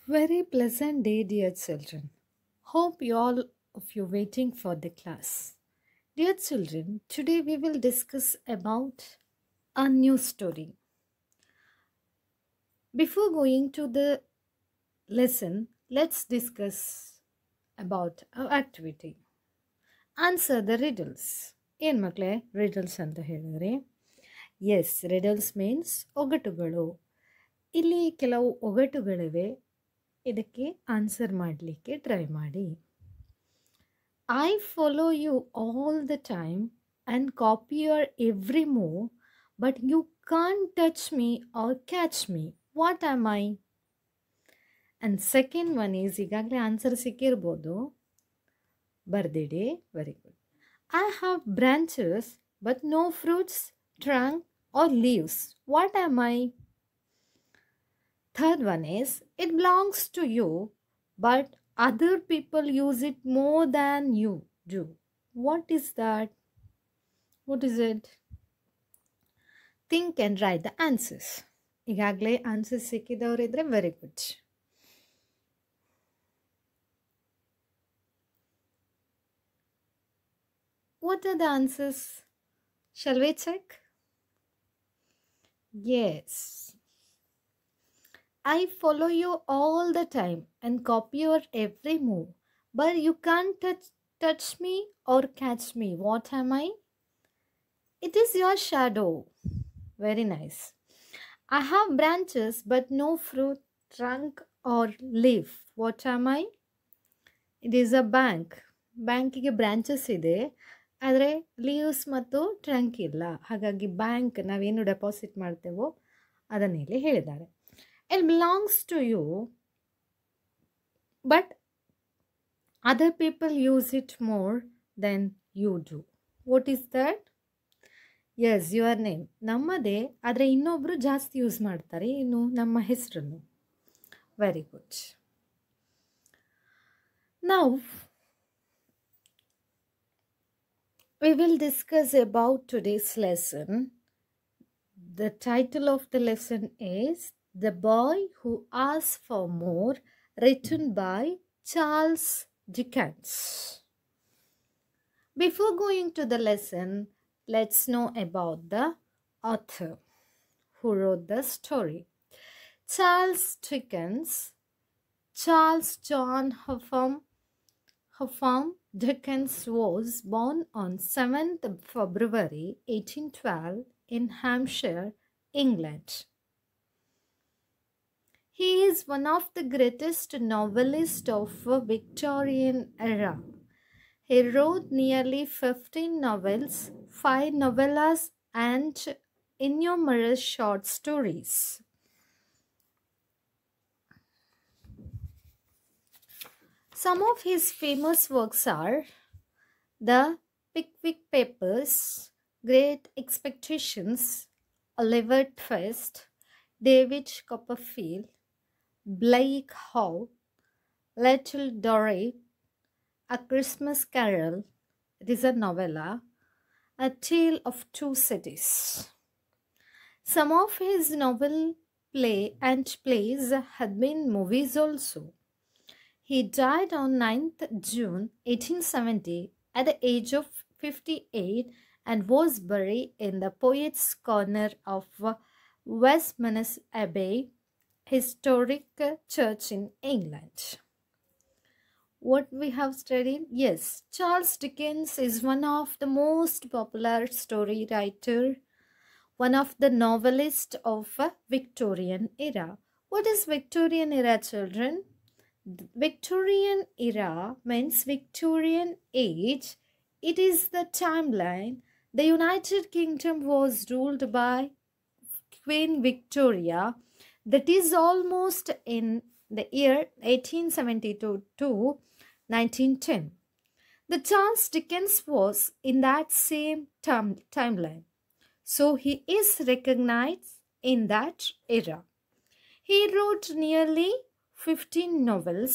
Very pleasant day, dear children. Hope you all of you waiting for the class. Dear children, today we will discuss about a new story. Before going to the lesson, let's discuss about our activity. Answer the riddles. ಏನ್ ಮಕ್ಕಳೇ riddles ಅಂತ ಹೇಳಿದ್ರೆ S riddles means ಒಗಟುಗಳು. ಇಲ್ಲಿ ಕೆಲವು ಒಗಟುಗಳಿವೆ. ಇದಕ್ಕೆ answer ಮಾಡಲಿಕ್ಕೆ try ಮಾಡಿ. I follow you all the time and copy your every move, but you can't touch me or catch me. What am I? And second one is ಈಗಾಗಲೇ answer ಸಿಕ್ಕಿರ್ಬೋದು, ಬರ್ದಿಡಿ. Very good. I have branches but no fruits, trunk or leaves. What am I? Third one is it belongs to you, but other people use it more than you do. What is that? What is it? Think and write the answers. ಈಗಾಗಲೇ answers ಸಿಕ್ಕಿದವರಿದ್ರೆ very good. What are the answers? Shall we check? Yes. I follow you all the time and copy your every move, but you can't touch me or catch me. What am I? It is your shadow. Very nice. I have branches but no fruit, trunk or leaf. What am I? It is a bank. ಬ್ಯಾಂಕಿಗೆ branches ಇದೆ, ಆದರೆ leaves ಮತ್ತು trunk ಇಲ್ಲ. ಹಾಗಾಗಿ bank ನಾವೇನು deposit ಮಾಡ್ತೇವೋ ಅದನ್ನು ಇಲ್ಲಿ ಹೇಳಿದ್ದಾರೆ. It belongs to you, but other people use it more than you do. What is that? Yes, your name. ನಮ್ಮದೇ, ಆದರೆ ಇನ್ನೊಬ್ಬರು ಜಾಸ್ತಿ ಯೂಸ್ ಮಾಡ್ತಾರೆ. ಇನ್ನು ನಮ್ಮ ಹೆಸರನ್ನು. Very good. Now, we will discuss about today's lesson. The title of the lesson is The Boy Who Asked for More, written by Charles Dickens. Before going to the lesson, let's know about the author who wrote the story. Charles Dickens, Charles John Hoffman Dickens was born on 7th February 1812 in Hampshire, England. He is one of the greatest novelists of the Victorian era. He wrote nearly 15 novels, 5 novellas, and innumerable short stories. Some of his famous works are The Pickwick Papers, Great Expectations, Oliver Twist, David Copperfield, Bleak House, Little Dorrit, A Christmas Carol, it is a novella, A Tale of Two Cities. Some of his novel plays had been movies also. He died on 9th June 1870 at the age of 58 and was buried in the Poets' Corner of Westminster Abbey, historic church in England. What we have studied? Yes, Charles Dickens is one of the most popular story writer, one of the novelists of Victorian era. What is Victorian era, children? Victorian era means Victorian age. It is the timeline the United Kingdom was ruled by Queen Victoria, that is almost in the year 1872 to 1910. The Charles Dickens was in that same timeline, so he is recognized in that era. He wrote nearly 15 novels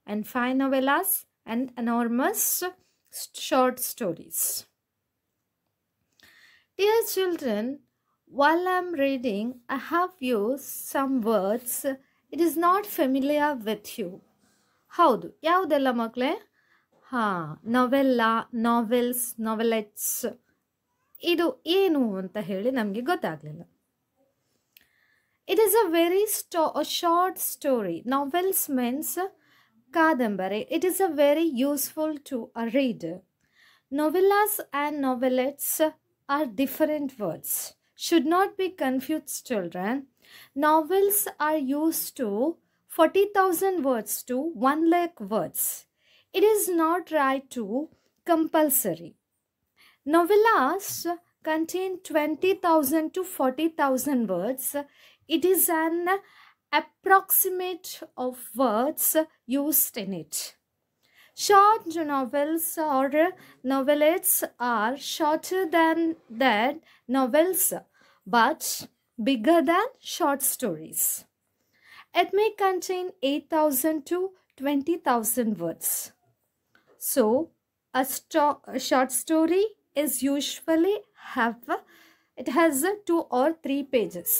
and 5 novellas and enormous short stories. Dear children, while I'm reading, I have used some words it is not familiar with you. ಹೌದು, ಯಾವುದೆಲ್ಲ ಮಕ್ಕಳೇ? ಹಾಂ, ನೊವೆಲ್ಲಾ, novels, ನಾವೆಲೆಟ್ಸ್. ಇದು ಏನು ಅಂತ ಹೇಳಿ ನಮಗೆ ಗೊತ್ತಾಗಲಿಲ್ಲ. It is a very short story. Novels means ಕಾದಂಬರಿ. It is a very useful to a reader. Novellas and novelettes are different words. Should not be confused, children. Novels are used to 40,000 words to 1 lakh words. It is not right to compulsory. Novellas contain 20,000 to 40,000 words. It is an approximate of words used in it. Short novels or novelettes are shorter than novels, but bigger than short stories. It may contain 8,000 to 20,000 words. So, a short story is usually has 2 or 3 pages.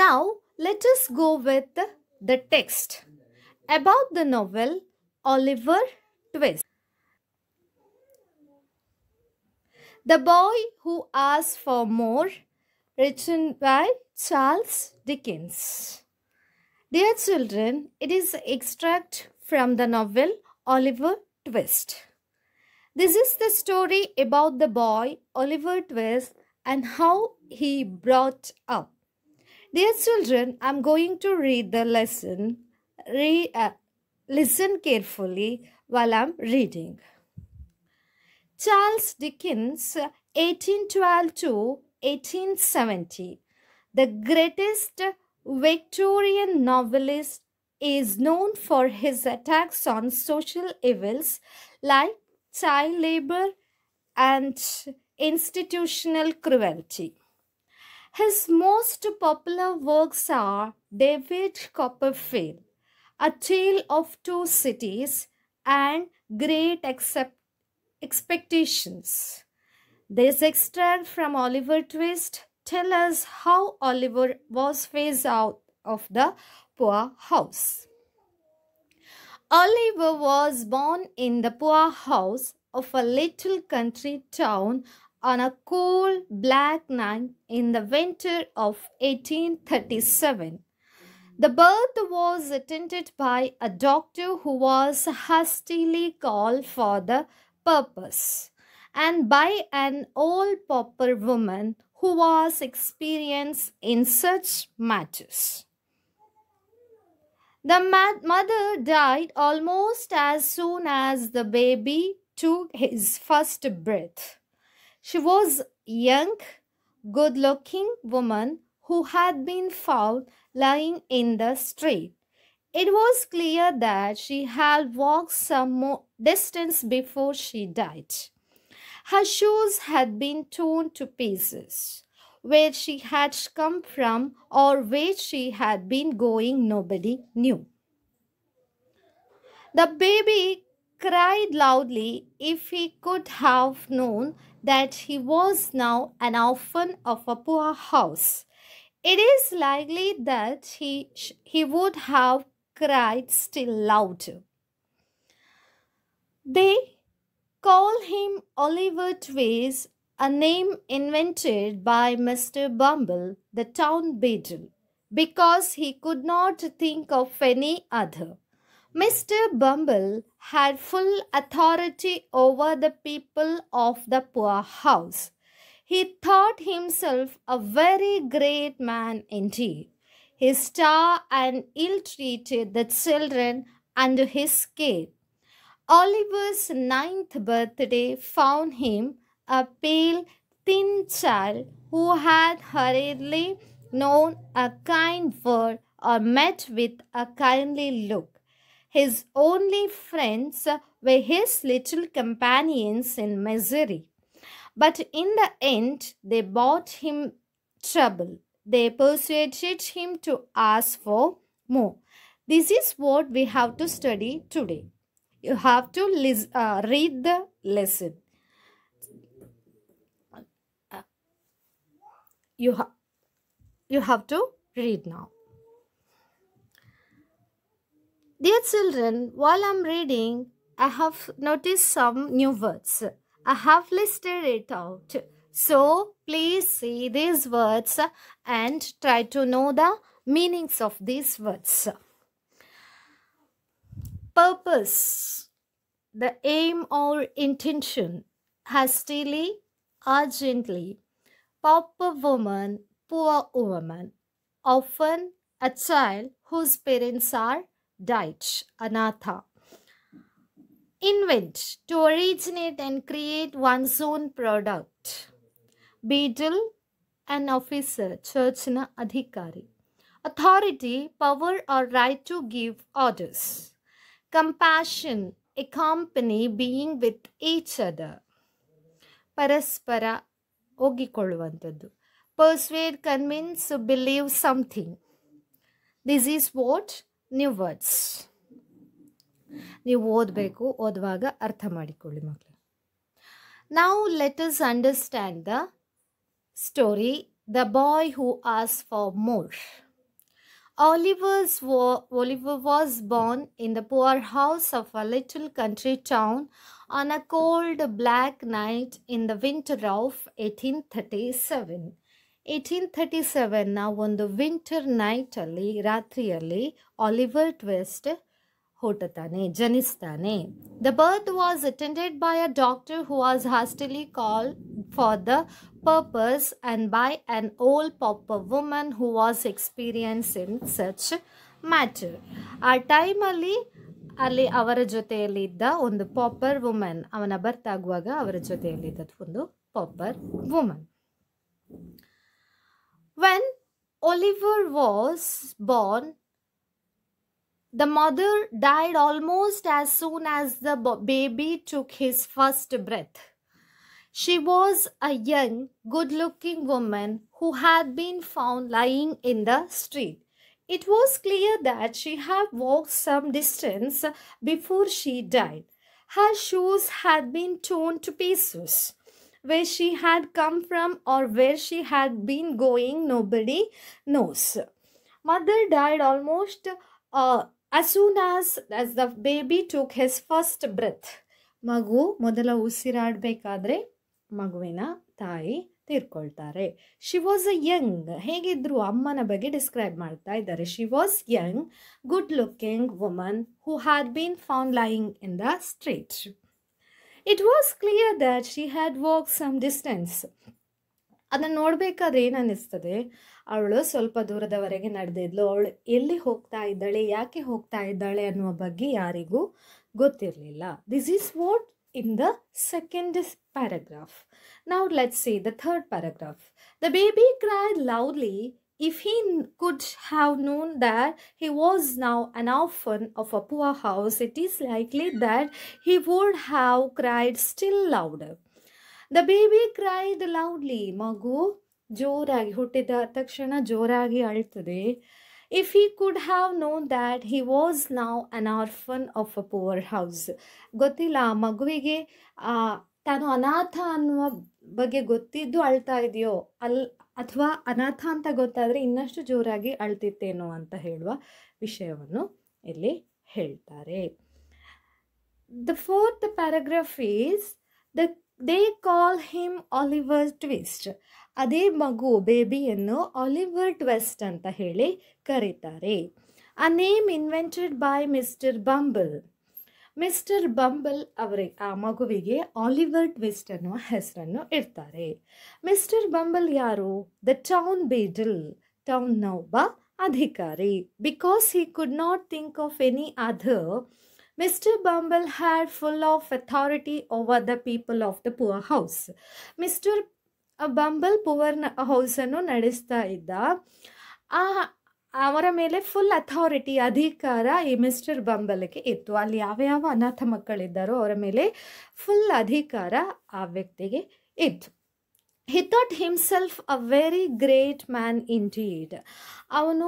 Now, let us go with the text. About the novel Oliver Twist. The Boy Who Asked for More, written by Charles Dickens. Dear children, it is an extract from the novel Oliver Twist. This is the story about the boy Oliver Twist and how he brought up. Dear children, I am going to read the lesson. Listen carefully while I am reading. Charles Dickens, 1812 to 1870, the greatest Victorian novelist, is known for his attacks on social evils like child labor and institutional cruelty. His most popular works are David Copperfield, A Tale of Two Cities, and Great Expectations. This extract from Oliver Twist tells us how Oliver was phased out of the poor house. Oliver was born in the poor house of a little country town on a cold, black night in the winter of 1837. The birth was attended by a doctor who was hastily called for the purpose, and by an old pauper woman who was experienced in such matters. The mother died almost as soon as the baby took his first breath. She was a young, good-looking woman who had been found lying in the street. It was clear that she had walked some more distance before she died. Her shoes had been torn to pieces. Where she had come from or where she had been going, nobody knew. The baby cried loudly. If he could have known that he was now an orphan of a poor house, it is likely that he would have cried still louder. They call him Oliver Twist, a name invented by Mr. Bumble, the town beadle, because he could not think of any other. Mr. Bumble had full authority over the people of the poor house. He thought himself a very great man indeed. He starved and ill-treated the children under his care. Oliver's 9th birthday found him a pale, thin child who had hurriedly known a kind word or met with a kindly look. His only friends were his little companions in misery. But in the end, they brought him trouble. They persuaded him to ask for more. This is what we have to study today. You have to read the lesson. You have to read now. Dear children, while I'm reading, I have noticed some new words. I have listed it out. So please see these words and try to know the meanings of these words. Purpose, the aim or intention, hastily, urgently. Pauper woman, poor woman. Often a child whose parents are died, anatha. Invent, to originate and create one's own product. Beadle, an officer, churchna adhikari. Authority, power or right to give orders. Compassion, accompany being with each other. ಪರಸ್ಪರ ಒಗ್ಗಿಕೊಳ್ಳುವಂಥದ್ದು. Persuade, convince, believe something. This is what new words. ನೀವು ಓದಬೇಕು, ಓದುವಾಗ ಅರ್ಥ ಮಾಡಿಕೊಳ್ಳಿ ಮಕ್ಕಳು. Now let us understand the story, The Boy Who Asked for More. Oliver was born in the poor house of a little country town on a cold black night in the winter of 1837. 1837ನ ಒಂದು winter ನೈಟಲ್ಲಿ, ರಾತ್ರಿಯಲ್ಲಿ Oliver Twist ಹುಟ್ಟುತ್ತಾನೆ, ಜನಿಸ್ತಾನೆ. The birth was attended by a doctor who was hastily called for the purpose and by an old pauper woman who was experienced in such matter. ಆ ಟೈಮಲ್ಲಿ ಅಲ್ಲಿ ಅವರ ಜೊತೆಯಲ್ಲಿದ್ದ ಒಂದು ಪಾಪರ್ ವುಮನ್, ಅವನ ಬರ್ತ್ ಆಗುವಾಗ ಅವರ ಜೊತೆಯಲ್ಲಿದ್ದ ಒಂದು pauper woman. When Oliver was born, the mother died almost as soon as the baby took his first breath. She was a young, good-looking woman who had been found lying in the street. It was clear that she had walked some distance before she died. Her shoes had been torn to pieces. Where she had come from or where she had been going, nobody knows. Mother died almost as soon as the baby took his first breath. ಮಗು ಮೊದಲ ಉಸಿರಾಡಬೇಕಾದ್ರೆ ಮಗುವಿನ ತಾಯಿ ತೀರ್ಕೊಳ್ತಾರೆ. She was a young, ಹೇಗಿದ್ರು ಅಮ್ಮನ ಬಗ್ಗೆ describe ಮಾಡ್ತಾ ಇದ್ದಾರೆ. She was Young, good looking woman who had been found lying in the street. It was clear that she had walked some distance. ಅದನ್ನು ನೋಡಬೇಕಾದ್ರೆ ಏನು ಅನ್ನಿಸ್ತದೆ, ಅವಳು ಸ್ವಲ್ಪ ದೂರದವರೆಗೆ ನಡೆದಿದ್ಲು. ಅವಳು ಎಲ್ಲಿ ಹೋಗ್ತಾ ಇದ್ದಾಳೆ, ಯಾಕೆ ಹೋಗ್ತಾ ಇದ್ದಾಳೆ ಅನ್ನುವ ಬಗ್ಗೆ ಯಾರಿಗೂ ಗೊತ್ತಿರಲಿಲ್ಲ. This is what in the second paragraph. Now let's see the third paragraph. The baby cried loudly. If he could have known that he was now an orphan of a poor house, it is likely that he would have cried still louder. The baby cried loudly. ಮಗು ಜೋರಾಗಿ, ಹುಟ್ಟಿದ ತಕ್ಷಣ ಜೋರಾಗಿ ಅಳ್ತದೆ. If he could have known that he was now an orphan of a poor house. ಗೊತ್ತಿಲ್ಲ, ಮಗುವಿಗೆ ತಾನು ಅನಾಥ ಅನ್ನುವ ಬಗ್ಗೆ ಗೊತ್ತಿದ್ದು ಅಳ್ತಾ ಇದೆಯೋ ಅಥವಾ ಅನಾಥ ಅಂತ ಗೊತ್ತಾದರೆ ಇನ್ನಷ್ಟು ಜೋರಾಗಿ ಅಳ್ತಿತ್ತೇನೋ ಅಂತ ಹೇಳುವ ವಿಷಯವನ್ನು ಇಲ್ಲಿ ಹೇಳ್ತಾರೆ. The fourth paragraph is they call him Oliver Twist. ಅದೇ ಮಗು ಬೇಬಿಯನ್ನು ಆಲಿವರ್ ಟ್ವಿಸ್ಟ್ ಅಂತ ಹೇಳಿ ಕರೀತಾರೆ. ಆ name invented by mister bumble. Mister bumble ಅವರಿಗೆ ಆ ಮಗುವಿಗೆ ಆಲಿವರ್ ಟ್ವಿಸ್ಟ್ ಅನ್ನುವ ಹೆಸರನ್ನು ಇಡ್ತಾರೆ. ಮಿಸ್ಟರ್ ಬಂಬಲ್ ಯಾರು? ದ ಟೌನ್ ಬೇಡಲ್, ಟೌನ್ನ ಒಬ್ಬ ಅಧಿಕಾರಿ. Because he could not think of any other, Mr. Bumble had full of authority over the people of the poor house. Mr. Bumble poor ಹೌಸನ್ನು ನಡೆಸ್ತಾ ಇದ್ದ. ಅವರ ಮೇಲೆ ಫುಲ್ ಅಥಾರಿಟಿ, ಅಧಿಕಾರ ಈ ಮಿಸ್ಟರ್ ಬಂಬಲ್ಗೆ ಇತ್ತು. ಅಲ್ಲಿ ಯಾವ್ಯಾವ ಅನಾಥ ಮಕ್ಕಳಿದ್ದಾರೋ ಅವರ ಮೇಲೆ ಫುಲ್ ಅಧಿಕಾರ ಆ ವ್ಯಕ್ತಿಗೆ ಇತ್ತು. He thought himself a very great man indeed. ಅವನು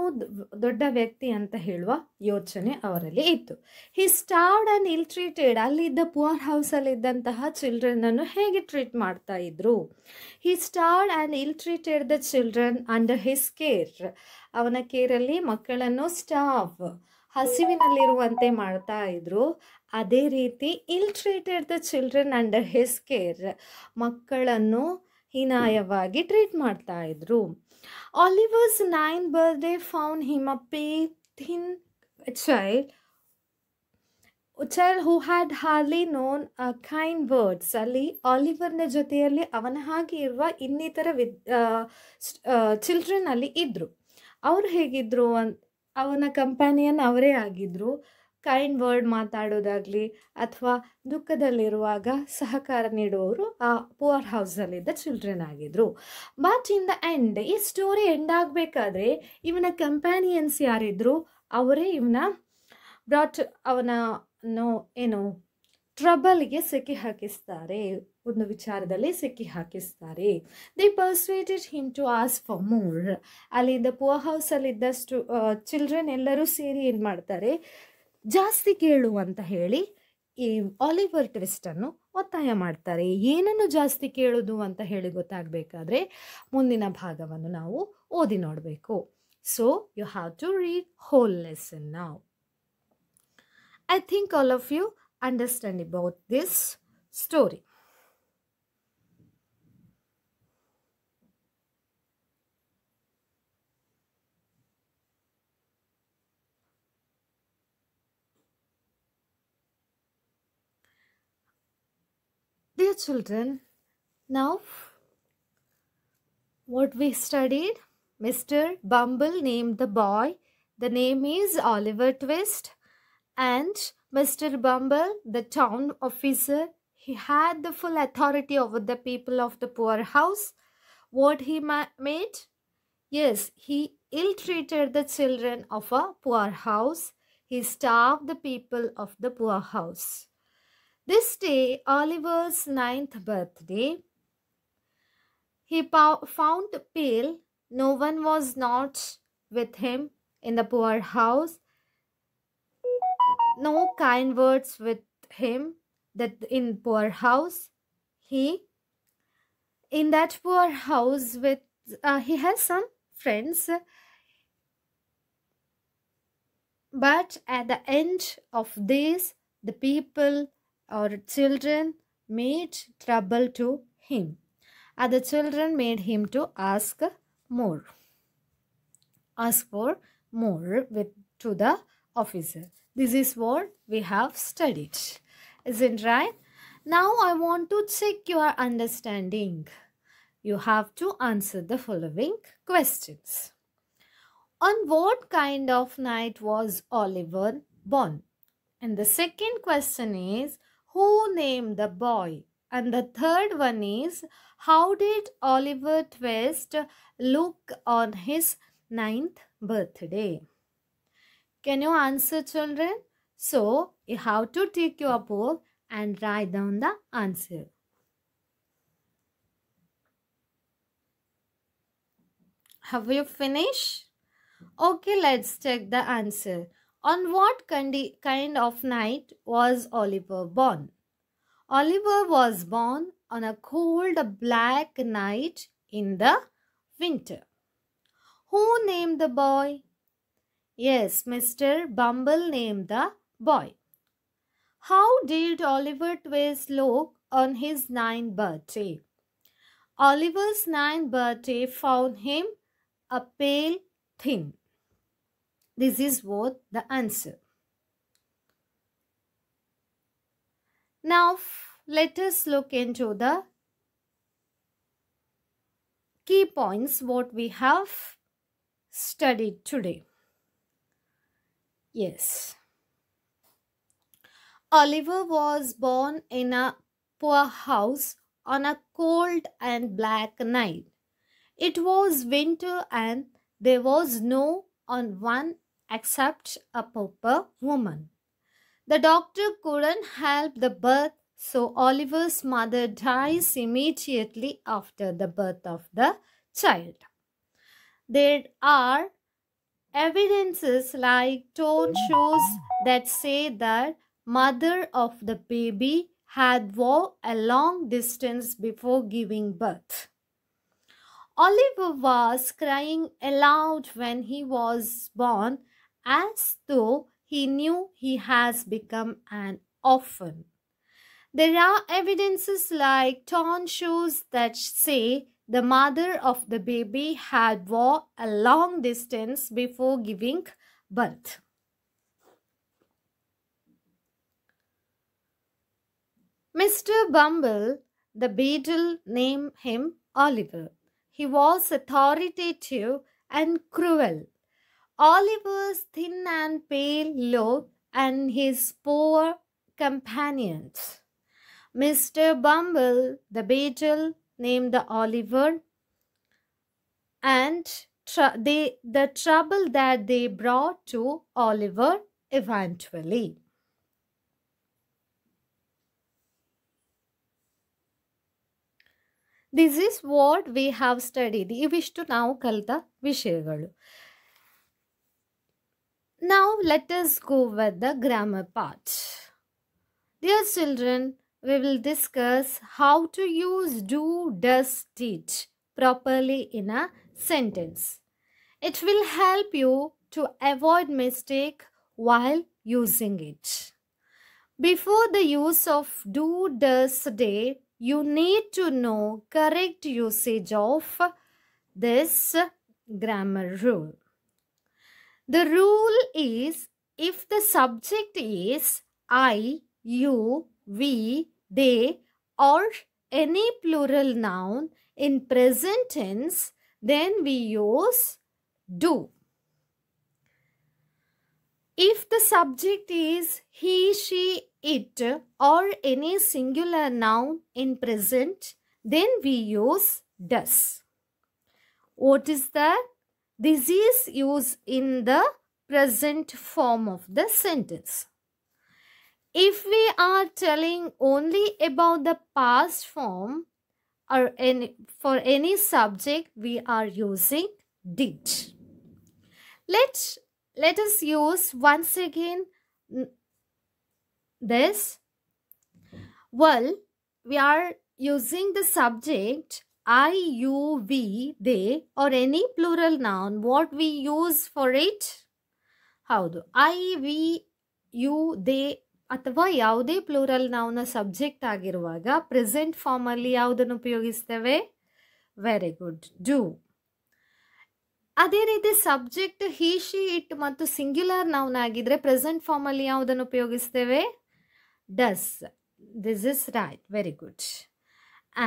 ದೊಡ್ಡ ವ್ಯಕ್ತಿ ಅಂತ ಹೇಳುವ ಯೋಚನೆ ಅವರಲ್ಲಿ ಇತ್ತು. He starved and ill-treated. ಅಲ್ಲಿದ್ದ ಪುವರ್ ಹೌಸಲ್ಲಿದ್ದಂತಹ ಚಿಲ್ಡ್ರನ್ನನ್ನು ಹೇಗೆ ಟ್ರೀಟ್ ಮಾಡ್ತಾ ಇದ್ರು? He starved and ill-treated the children under his care. ಅವನ ಕೇರಲ್ಲಿ ಮಕ್ಕಳನ್ನು ಸ್ಟಾವ್, ಹಸಿವಿನಲ್ಲಿರುವಂತೆ ಮಾಡ್ತಾ ಇದ್ರು. ಅದೇ ರೀತಿ ಇಲ್ treated the children under his care, ಮಕ್ಕಳನ್ನು ಹೀನಾಯವಾಗಿ ಟ್ರೀಟ್ ಮಾಡ್ತಾ ಇದ್ರು. ಆಲಿವರ್ಸ್ 9th birthday found him a thin child who had hardly known kind words. ಅಲ್ಲಿ ಆಲಿವರ್ನ ಜೊತೆಯಲ್ಲಿ ಅವನ ಹಾಗೆ ಇರುವ ಇನ್ನಿತರ ಚಿಲ್ಡ್ರನ್ ಅಲ್ಲಿ ಇದ್ರು. ಅವ್ರು ಹೇಗಿದ್ರು ಅವನ ಕಂಪ್ಯಾನಿಯನ್ ಅವರೇ ಆಗಿದ್ರು. ಕೈಂಡ್ ವರ್ಡ್ ಮಾತಾಡೋದಾಗ್ಲಿ ಅಥವಾ ದುಃಖದಲ್ಲಿರುವಾಗ ಸಹಕಾರ ನೀಡುವವರು ಆ ಪುವರ್ ಹೌಸಲ್ಲಿದ್ದ ಚಿಲ್ಡ್ರನ್ ಆಗಿದ್ರು. ಬಟ್ ಇನ್ ದ ಎಂಡ್, ಈ ಸ್ಟೋರಿ ಎಂಡ್ ಆಗಬೇಕಾದ್ರೆ ಇವನ ಕಂಪ್ಯಾನಿಯನ್ಸ್ ಯಾರಿದ್ರು ಅವರೇ ಇವನ ಟ್ರಬಲ್ಗೆ ಸಿಕ್ಕಿ ಹಾಕಿಸ್ತಾರೆ, ಒಂದು ವಿಚಾರದಲ್ಲಿ ಸಿಕ್ಕಿ ಹಾಕಿಸ್ತಾರೆ. They persuaded him to ask for more. ಅಲ್ಲಿದ್ದ ಪುವರ್ ಹೌಸಲ್ಲಿದ್ದಷ್ಟು ಚಿಲ್ಡ್ರನ್ ಎಲ್ಲರೂ ಸೇರಿ ಏನು ಮಾಡ್ತಾರೆ, ಜಾಸ್ತಿ ಕೇಳು ಅಂತ ಹೇಳಿ ಈ ಆಲಿವರ್ ಟ್ವಿಸ್ಟನ್ನು ಒತ್ತಾಯ ಮಾಡ್ತಾರೆ. ಏನನ್ನು ಜಾಸ್ತಿ ಕೇಳೋದು ಅಂತ ಹೇಳಿ ಗೊತ್ತಾಗಬೇಕಾದ್ರೆ ಮುಂದಿನ ಭಾಗವನ್ನು ನಾವು ಓದಿ ನೋಡಬೇಕು. So you have to read whole lesson now. I think all of you understand about this story. Dear children, now what we studied, Mr. Bumble named the boy. The name is Oliver Twist. And Mr. Bumble, the town officer, he had the full authority over the people of the poor house. What he made? Yes, he ill-treated the children of a poor house. He starved the people of the poor house. This day, Oliver's 9th birthday, he found pale. No one was not with him in the poor house. No kind words with him that in poor house. In that poor house with he has some friends, but at the end of this, the people or children made trouble to him, and the children made him to ask for more to the officer. This is what we have studied. Isn't right? Now I want to check your understanding. You have to answer the following questions. On what kind of night was Oliver born? And the second question is, who named the boy? And the third one is, how did Oliver Twist look on his 9th birthday? Can you answer, children? So you have to take your book and write down the answer. Have you finished? Okay, let's check the answer. On what kind of night was Oliver born? Oliver was born on a cold black night in the winter. Who named the boy? Yes, Mr. Bumble named the boy. How did Oliver Twist look on his 9th birthday? Oliver's 9th birthday found him a pale thin. This is what the answer. Now let us look into the key points what we have studied today. Yes. Oliver was born in a poor house on a cold and black night. It was winter and there was no one except a pauper woman. The doctor couldn't help the birth, so Oliver's mother dies immediately after the birth of the child. There are evidences like torn shoes that say that mother of the baby had walked a long distance before giving birth. Oliver was crying aloud when he was born, as though he knew he has become an orphan. There are evidences like torn shoes that say the mother of the baby had walked a long distance before giving birth. Mr. Bumble, the beadle, named him Oliver. He was authoritative and cruel. Oliver's thin and pale look and his poor companions. Mr. Bumble, the beadle, named the Oliver, and the trouble that they brought to Oliver eventually. This is what we have studied. ಇವಿಷ್ಟು ನಾವು ಕಲಿತ ವಿಷಯಗಳು. Now let us go with the grammar part. Dear children, we will discuss how to use do, does, did properly in a sentence. It will help you to avoid mistake while using it. Before the use of do, does, did, you need to know correct usage of this grammar rule. The rule is if the subject is I, you, we, they, or any plural noun in present tense, then we use do. If the subject is he, she, it, or any singular noun in present, then we use does. What is that? This is used in the present form of the sentence. If we are telling only about the past form or for any subject, we are using did. Let us use once again this. Well, we are using the subject I, you, we, they, or any plural noun. What we use for it? ಹೌದು, I, we, you, they ಅಥವಾ ಯಾವುದೇ plural ನೌನ್ನ subject ಆಗಿರುವಾಗ present ಫಾರ್ಮಲ್ಲಿ ಯಾವುದನ್ನು ಉಪಯೋಗಿಸ್ತೇವೆ? Very good, do. ಅದೇ ರೀತಿ subject he, she, it ಮತ್ತು ಸಿಂಗ್ಯುಲರ್ ನೌನ್ ಆಗಿದ್ರೆ ಪ್ರೆಸೆಂಟ್ ಫಾರ್ಮಲ್ಲಿ ಯಾವುದನ್ನು ಉಪಯೋಗಿಸ್ತೇವೆ? Does. This is right, very good.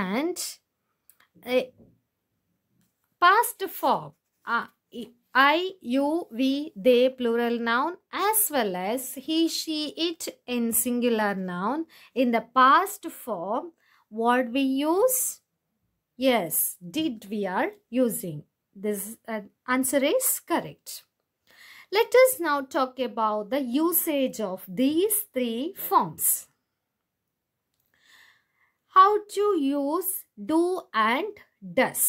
And past form I, you, we, they plural noun as well as he, she, it in singular noun. In the past form, what we use? Yes, did we are using. This answer is correct. Let us now talk about the usage of these three forms. How to use do and does.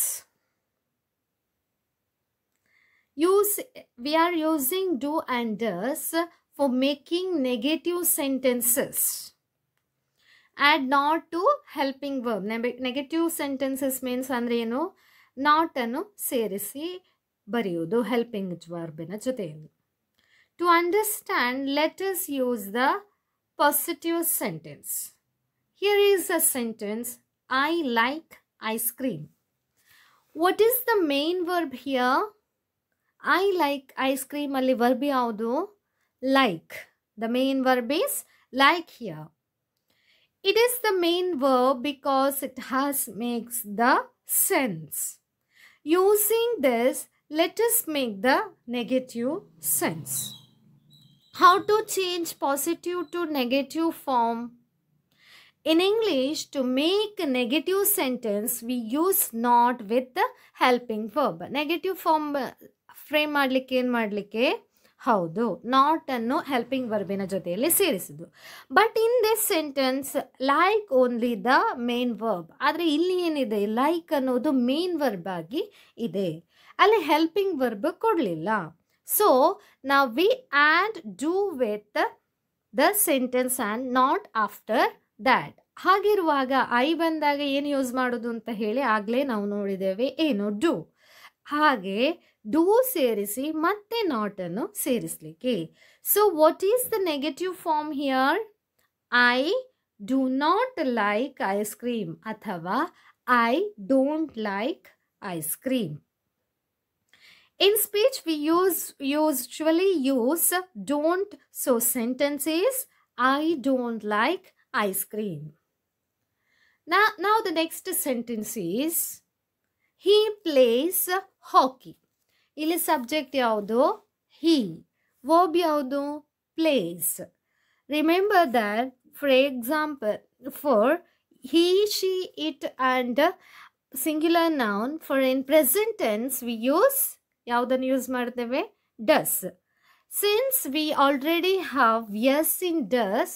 We are using do and does for making negative sentences. Add not to helping verb. Negative sentences means ಅಂದ್ರೆ ಏನು? not ಅನ್ನು ಸೇರಿಸಿ ಬರೆಯುವುದು helping verb ನ ಜೊತೆಯಲ್ಲಿ. To understand, let us use the positive sentence. Here is a sentence, I like ice cream. What is the main verb here? I like ice cream ಅಲ್ಲಿ verb ಯಾವುದು? Like. The main verb is like here. It is the main verb because it makes the sense. Using this, let us make the negative sense. How to change positive to negative form? In English, to make a negative sentence, we use not with the helping verb. Negative form frame ಮಾಡಲಿಕ್ಕೆ ಏನು ಮಾಡಲಿಕ್ಕೆ? ಹೌದು, not ಅನ್ನು helping ವರ್ಬಿನ ಜೊತೆಯಲ್ಲಿ ಸೇರಿಸಿದ್ದು. But in this sentence like only the main verb. ಆದರೆ ಇಲ್ಲಿ ಏನಿದೆ? ಲೈಕ್ ಅನ್ನೋದು ಮೇನ್ ವರ್ಬ್ ಆಗಿ ಇದೆ, ಅಲ್ಲಿ ಹೆಲ್ಪಿಂಗ್ ವರ್ಬ್ ಕೊಡಲಿಲ್ಲ. ಸೊ ನಾವು we add do with the sentence and not after that. ಹಾಗಿರುವಾಗ ಐ ಬಂದಾಗ ಏನು ಯೂಸ್ ಮಾಡೋದು ಅಂತ ಹೇಳಿ ಆಗಲೇ ನಾವು ನೋಡಿದ್ದೇವೆ, ಏನು? ಡೂ. ಹಾಗೆ ಡೂ ಸೇರಿಸಿ ಮತ್ತೆ ನಾಟ್ ಅನ್ನು ಸೇರಿಸಲಿಕ್ಕೆ. So what is the negative form here? I do not like ice cream ಅಥವಾ I don't like ice cream. In speech, we usually use don't. So sentence is I don't like ice cream. Now the next sentence is he plays hockey. ಇಲ್ಲಿ subject ಯಾವುದು? He. Verb ಯಾವುದು? Plays. Remember that, for example, for he, she, it and singular noun, for in present tense we use ಯಾವುದನ್ನು use ಮಾಡ್ತೇವೆ? Does. Since we already have S in does,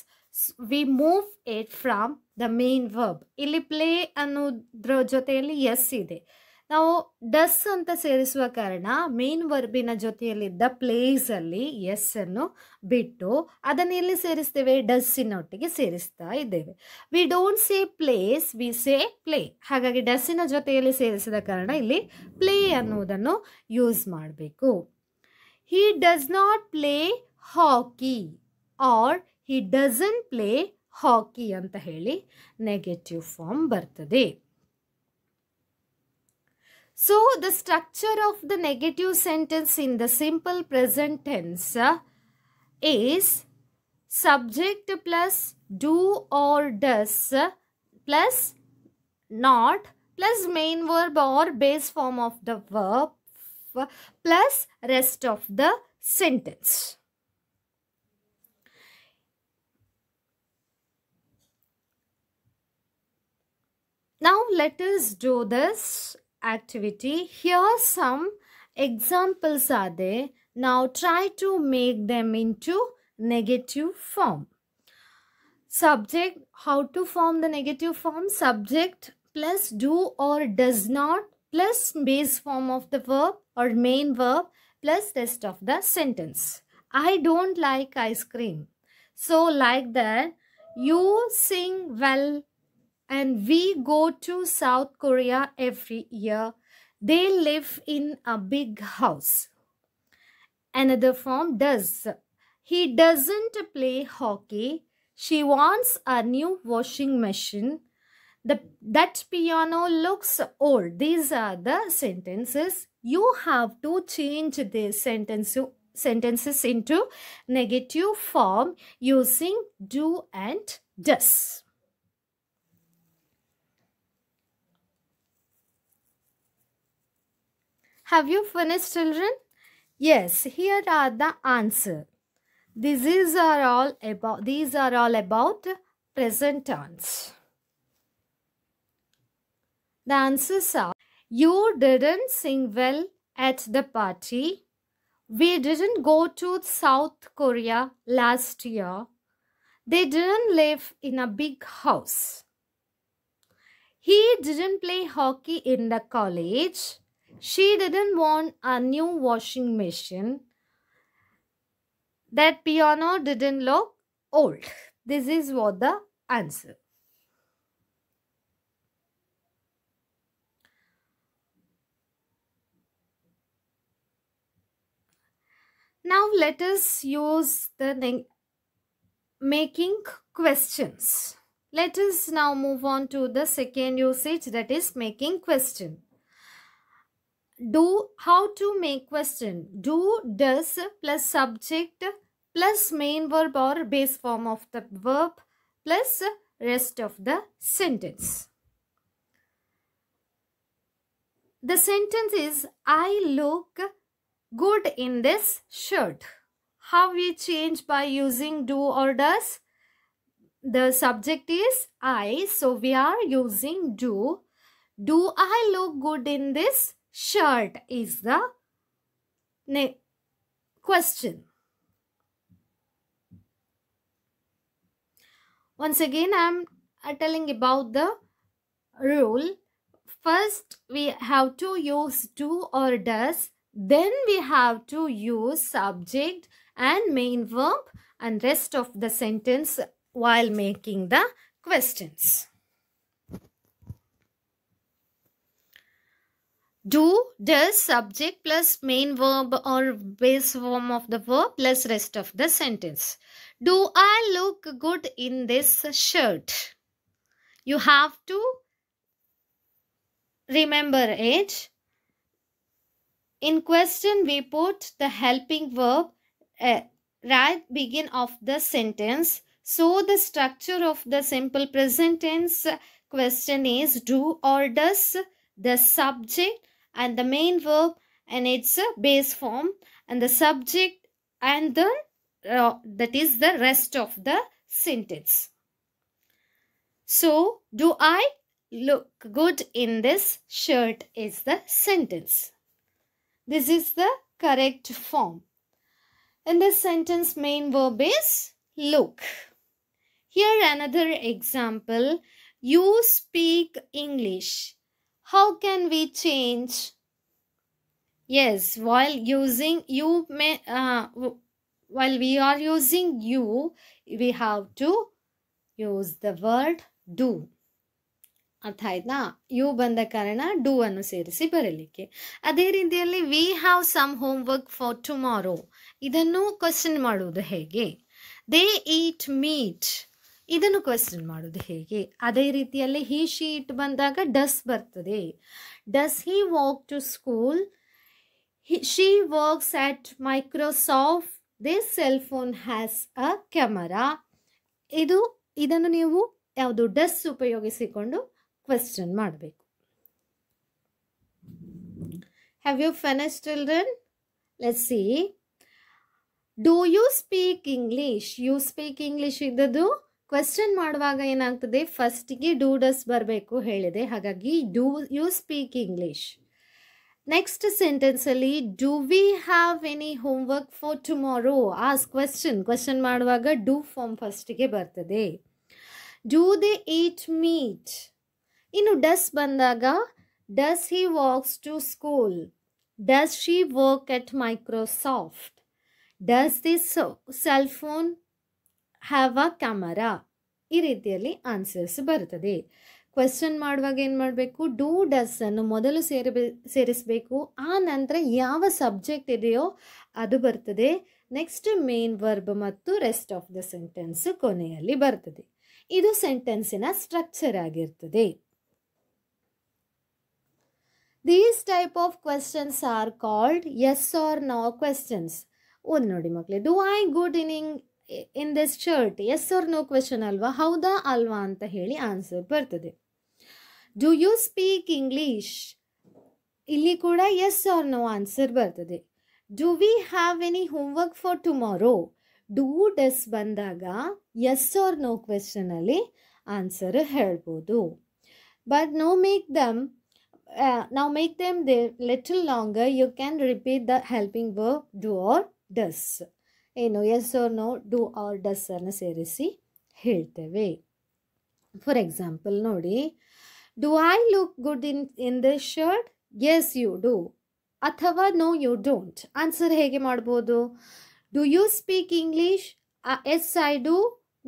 we move it from the main verb. ಇಲ್ಲಿ play ಅನ್ನೋದ್ರ ಜೊತೆಯಲ್ಲಿ S ಇದೆ. ನಾವು does ಅಂತ ಸೇರಿಸುವ ಕಾರಣ ಮೇನ್ ವರ್ಬಿನ ಜೊತೆಯಲ್ಲಿದ್ದ ಪ್ಲೇಸಲ್ಲಿ ಎಸ್ ಅನ್ನು ಬಿಟ್ಟು ಅದನ್ನು ಎಲ್ಲಿ ಸೇರಿಸ್ತೇವೆ? ಡಸ್ಸಿನೊಟ್ಟಿಗೆ ಸೇರಿಸ್ತಾ ಇದ್ದೇವೆ. We don't say place, we say play. ಹಾಗಾಗಿ ಡಸ್ಸಿನ ಜೊತೆಯಲ್ಲಿ ಸೇರಿಸಿದ ಕಾರಣ ಇಲ್ಲಿ ಪ್ಲೇ ಅನ್ನೋದನ್ನು ಯೂಸ್ ಮಾಡಬೇಕು. He does not play hockey or he doesn't play hockey ಅಂತ ಹೇಳಿ ನೆಗೆಟಿವ್ ಫಾರ್ಮ್ ಬರ್ತದೆ. So the structure of the negative sentence in the simple present tense is subject plus do or does plus not plus main verb or base form of the verb plus rest of the sentence. Now let us do this activity. Here some examples are there. Now try to make them into negative form. Subject, how to form the negative form? Subject plus do or does not plus base form of the verb or main verb plus rest of the sentence. I don't like ice cream. So like that, you sing well and we go to South Korea every year. They live in a big house. Another form, does. He doesn't play hockey. She wants a new washing machine. That piano looks old. These are the sentences. You have to change these sentences into negative form using do and does. Have you finished, children? Yes, here are the answer. These are all about present tense. The answers are: you didn't sing well at the party. We didn't go to South Korea last year. They didn't live in a big house. He didn't play hockey in the college. She didn't want a new washing machine. That piano didn't look old. This is what the answer. Now let us use the making questions. Let us now move on to the second usage, that is making question. How to make question? Do, does plus subject plus main verb or base form of the verb plus rest of the sentence. The sentence is: I look good in this shirt. How we change by using do or does? The subject is I, so we are using do. Do I look good in this shirt is the question. Once again, I am telling about the rule. First, we have to use do or does. Then we have to use subject and main verb and rest of the sentence while making the questions. Do, does, subject plus main verb or base form of the verb plus rest of the sentence. Do I look good in this shirt? You have to remember it. In question, we put the helping verb right begin of the sentence. So the structure of the simple present tense question is do or does, the subject and the main verb and its base form, and the subject and the that is the rest of the sentence. So do I look good in this shirt is the sentence. This is the correct form. In this sentence, main verb is look. Here another example. You speak English. How can we change? Yes, while we are using you, we have to use the word do. ಅರ್ಥ ಆಯ್ತಾ? You ಬಂದ ಕಾರಣ do ಅನ್ನು ಸೇರಿಸಿ ಬರಲಿಕ್ಕೆ. ಅದೇ ರೀತಿಯಲ್ಲಿ we have some homework for tomorrow, ಇದನ್ನು ಕ್ವೆಶ್ಚನ್ ಮಾಡುವುದು ಹೇಗೆ? ದೇ ಈಟ್ ಮೀಟ್, ಇದನ್ನು ಕ್ವೆಶ್ಚನ್ ಮಾಡೋದು ಹೇಗೆ? ಅದೇ ರೀತಿಯಲ್ಲಿ ಹಿ ಶಿ ಇಟ್ ಬಂದಾಗ ಡಸ್ ಬರ್ತದೆ. Does he walk to school? She works at Microsoft. This cell phone has a camera. ಇದನ್ನು ನೀವು ಯಾವುದು ಡಸ್ ಉಪಯೋಗಿಸಿಕೊಂಡು ಕ್ವೆಶ್ಚನ್ ಮಾಡಬೇಕು. Have you finished children? Let's see. Do you speak English? You speak English ಇದ್ದದ್ದು question ಮಾಡುವಾಗ ಏನಾಗ್ತದೆ, ಫಸ್ಟಿಗೆ do does ಬರಬೇಕು ಹೇಳಿದೆ, ಹಾಗಾಗಿ do you speak English. Next ಸೆಂಟೆನ್ಸಲ್ಲಿ do we have any homework for tomorrow? As question ಮಾಡುವಾಗ do form ಫಸ್ಟಿಗೆ ಬರ್ತದೆ. Do they eat meat? ಇನ್ನು ಡಸ್ ಬಂದಾಗ does he walks to school? Does she work at Microsoft? Does this cell phone have a camera? ಈ ರೀತಿಯಲ್ಲಿ answers ಬರ್ತದೆ. Question ಮಾಡುವಾಗ ಏನು ಮಾಡಬೇಕು, ಡೂ ಡಸ್ ಅನ್ನು ಮೊದಲು ಸೇರಿಸಬೇಕು. ಆ ನಂತರ ಯಾವ ಸಬ್ಜೆಕ್ಟ್ ಇದೆಯೋ ಅದು ಬರ್ತದೆ. ನೆಕ್ಸ್ಟ್ ಮೇನ್ ವರ್ಬ್ ಮತ್ತು ರೆಸ್ಟ್ ಆಫ್ ದ ಸೆಂಟೆನ್ಸ್ ಕೊನೆಯಲ್ಲಿ ಬರ್ತದೆ. ಇದು ಸೆಂಟೆನ್ಸಿನ ಸ್ಟ್ರಕ್ಚರ್ ಆಗಿರ್ತದೆ. These type of questions are called yes or no questions. ಒಂದು ನೋಡಿ ಮಕ್ಕಳೇ, do I good in this shirt? yes or no question ಅಲ್ವಾ, ಹೌದಾ ಅಲ್ವಾ ಅಂತ ಹೇಳಿ ಆನ್ಸರ್ ಬರ್ತದೆ. Do you speak English? ಇಲ್ಲಿ ಕೂಡ yes or no ಆನ್ಸರ್ ಬರ್ತದೆ. Do we have any homework for tomorrow? Do does ಬಂದಾಗ yes or no ಕ್ವೆಶ್ಚನ್ ಅಲ್ಲಿ ಆನ್ಸರ್ ಹೇಳ್ಬೋದು. But now make them little longer. You can repeat the helping verb do or does. ಏನು yes or no, do or does ಅನ್ನು ಸೇರಿಸಿ ಹೇಳ್ತೇವೆ. For example ನೋಡಿ, do I look good in this shirt? yes you do. ಅಥವಾ no you don't. Answer ಹೇಗೆ ಮಾಡ್ಬೋದು? Do you speak English? yes I do.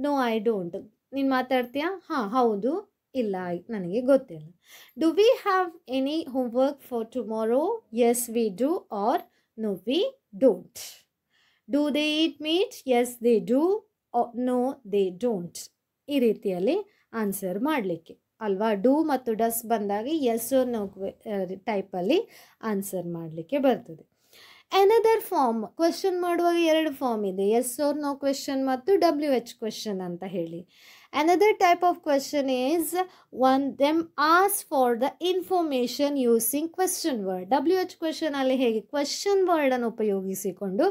no I don't. ನೀನು ಮಾತಾಡ್ತೀಯಾ? ಹಾಂ ಹೌದು, ಇಲ್ಲ ನನಗೆ ಗೊತ್ತಿಲ್ಲ. Do we have any homework for tomorrow? yes we do or no we don't. Do they eat meat? yes they do or no they don't. ಈ ರೀತಿಯಲ್ಲಿ answer ಮಾಡಲಿಕ್ಕೆ ಅಲ್ವಾ. ಡೂ ಮತ್ತು ಡಸ್ ಬಂದಾಗ yes or no ಟೈಪಲ್ಲಿ answer ಮಾಡಲಿಕ್ಕೆ ಬರ್ತದೆ. Another form, question ಮಾಡುವಾಗ ಎರಡು ಫಾರ್ಮ್ ಇದೆ, ಎಸ್ ಆರ್ ನೋ ಕ್ವೆಶ್ಚನ್ ಮತ್ತು WH ಕ್ವೆಶ್ಚನ್ ಅಂತ ಹೇಳಿ. Another type of question is them ask for the information using question word. WH question ಅಲ್ಲಿ ಹೇಗೆ ಕ್ವೆಶ್ಚನ್ ವರ್ಡ್ ಅನ್ನು ಉಪಯೋಗಿಸಿಕೊಂಡು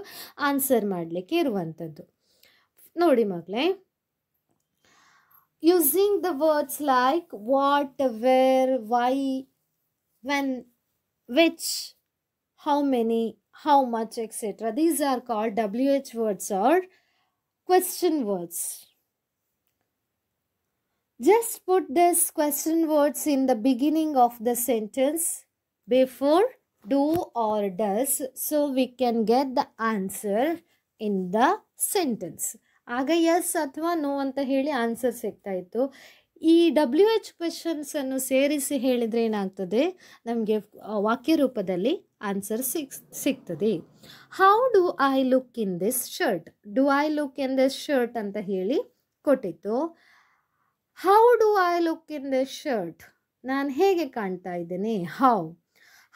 ಆನ್ಸರ್ ಮಾಡಲಿಕ್ಕೆ ಇರುವಂಥದ್ದು. ನೋಡಿ ಮಕ್ಕಳೇ, using the words like what, where, why, when, which, how many, how much, etc. These are called WH words or question words. Just put these question words in the beginning of the sentence before do or does, so we can get the answer in the sentence. ಆಗ S ಅಥವಾ no ಅಂತ ಹೇಳಿ answer ಸಿಗ್ತಾ ಇತ್ತು. ಈ WH ಕ್ವೆಶನ್ಸನ್ನು ಸೇರಿಸಿ ಹೇಳಿದರೆ ಏನಾಗ್ತದೆ, ನಮಗೆ ವಾಕ್ಯ ರೂಪದಲ್ಲಿ ಆನ್ಸರ್ ಸಿಗ್ತದೆ. How do I look in this shirt, do I look in this shirt ಅಂತ ಹೇಳಿ ಕೊಟ್ಟಿತ್ತು. How do I look in this shirt, ನಾನು ಹೇಗೆ ಕಾಣ್ತಾ ಇದ್ದೇನೆ.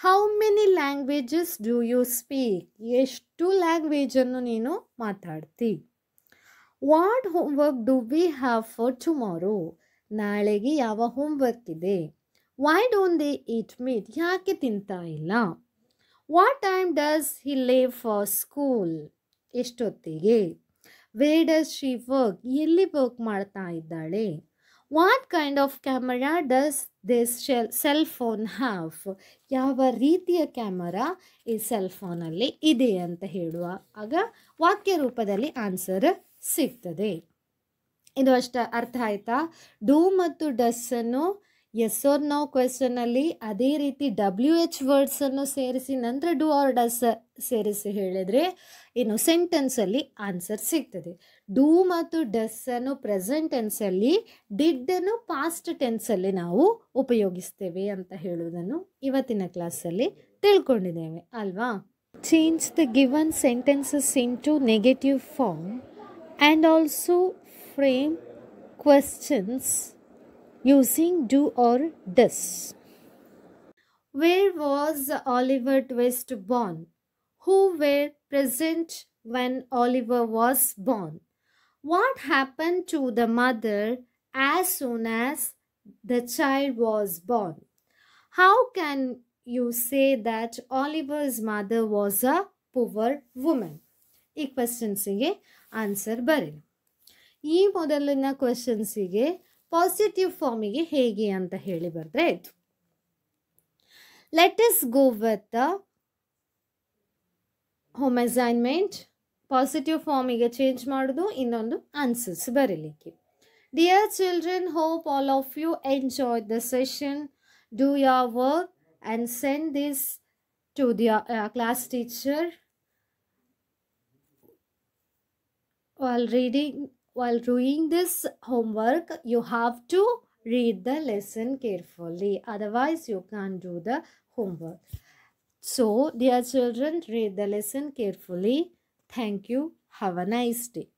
How many languages do you speak, ಎಷ್ಟು ಲ್ಯಾಂಗ್ವೇಜನ್ನು ನೀನು ಮಾತಾಡ್ತಿ. What homework do we have for tomorrow, ನಾಳೆಗೆ ಯಾವ ಹೋಮ್ವರ್ಕ್ ಇದೆ. Why don't they eat meat, ಯಾಕೆ ತಿಂತಾ ಇಲ್ಲ. What time does he leave for school, ಎಷ್ಟೊತ್ತಿಗೆ. ವೇರ್ ಡಸ್ ಶಿ ವರ್ಕ್, ಎಲ್ಲಿ ವರ್ಕ್ ಮಾಡ್ತಾ ಇದ್ದಾಳೆ. What kind of camera does this cell phone have, ಯಾವ ರೀತಿಯ ಕ್ಯಾಮರಾ ಈ ಸೆಲ್ ಫೋನಲ್ಲಿ ಇದೆ ಅಂತ ಹೇಳುವ ಆಗ ವಾಕ್ಯ ರೂಪದಲ್ಲಿ ಆನ್ಸರ್ ಸಿಗ್ತದೆ. ಇದು ಅಷ್ಟ ಅರ್ಥ ಆಯ್ತಾ. ಡೂ ಮತ್ತು ಡಸ್ಸನ್ನು ಎಸ್ ಆರ್ ನೋ ಕ್ವೆಶನಲ್ಲಿ ಅದೇ ರೀತಿ WH ವರ್ಡ್ಸನ್ನು ಸೇರಿಸಿ ನಂತರ ಡೂ ಆರ್ ಡಸ್ ಸೇರಿಸಿ ಹೇಳಿದರೆ ಏನು ಸೆಂಟೆನ್ಸಲ್ಲಿ ಆನ್ಸರ್ ಸಿಗ್ತದೆ. ಡೂ ಮತ್ತು ಡಸ್ಸನ್ನು ಪ್ರೆಸೆಂಟ್ ಟೆನ್ಸಲ್ಲಿ, ಡಿಡ್ಡನ್ನು ಪಾಸ್ಟ್ ಟೆನ್ಸಲ್ಲಿ ನಾವು ಉಪಯೋಗಿಸ್ತೇವೆ ಅಂತ ಹೇಳುವುದನ್ನು ಇವತ್ತಿನ ಕ್ಲಾಸಲ್ಲಿ ತಿಳ್ಕೊಂಡಿದ್ದೇವೆ ಅಲ್ವಾ. Change the given sentences into negative form and also frame questions using do or does. Where was Oliver Twist born? Who were present when Oliver was born? What happened to the mother as soon as the child was born? How can you say that Oliver's mother was a poor woman? ಈ ಕ್ವೆಶನ್ಸಿಗೆ answer ಬರೀ. ಈ ಮೊದಲಿನ ಕ್ವೆಶನ್ಸಿಗೆ positive ಫಾರ್ಮಿಗೆ ಹೇಗೆ ಅಂತ ಹೇಳಿ ಬರೆದ್ರೆ ಆಯಿತು. Let us go with the home assignment. Positive ಫಾರ್ಮಿಗೆ ಚೇಂಜ್ ಮಾಡೋದು, ಇನ್ನೊಂದು ಆನ್ಸರ್ಸ್ ಬರೀಲಿಕ್ಕೆ. Dear children, hope all of you enjoy the session. Do your work and send this to the class teacher. While doing this homework, you have to read the lesson carefully. Otherwise, you can't do the homework. So, dear children, read the lesson carefully. Thank you. Have a nice day.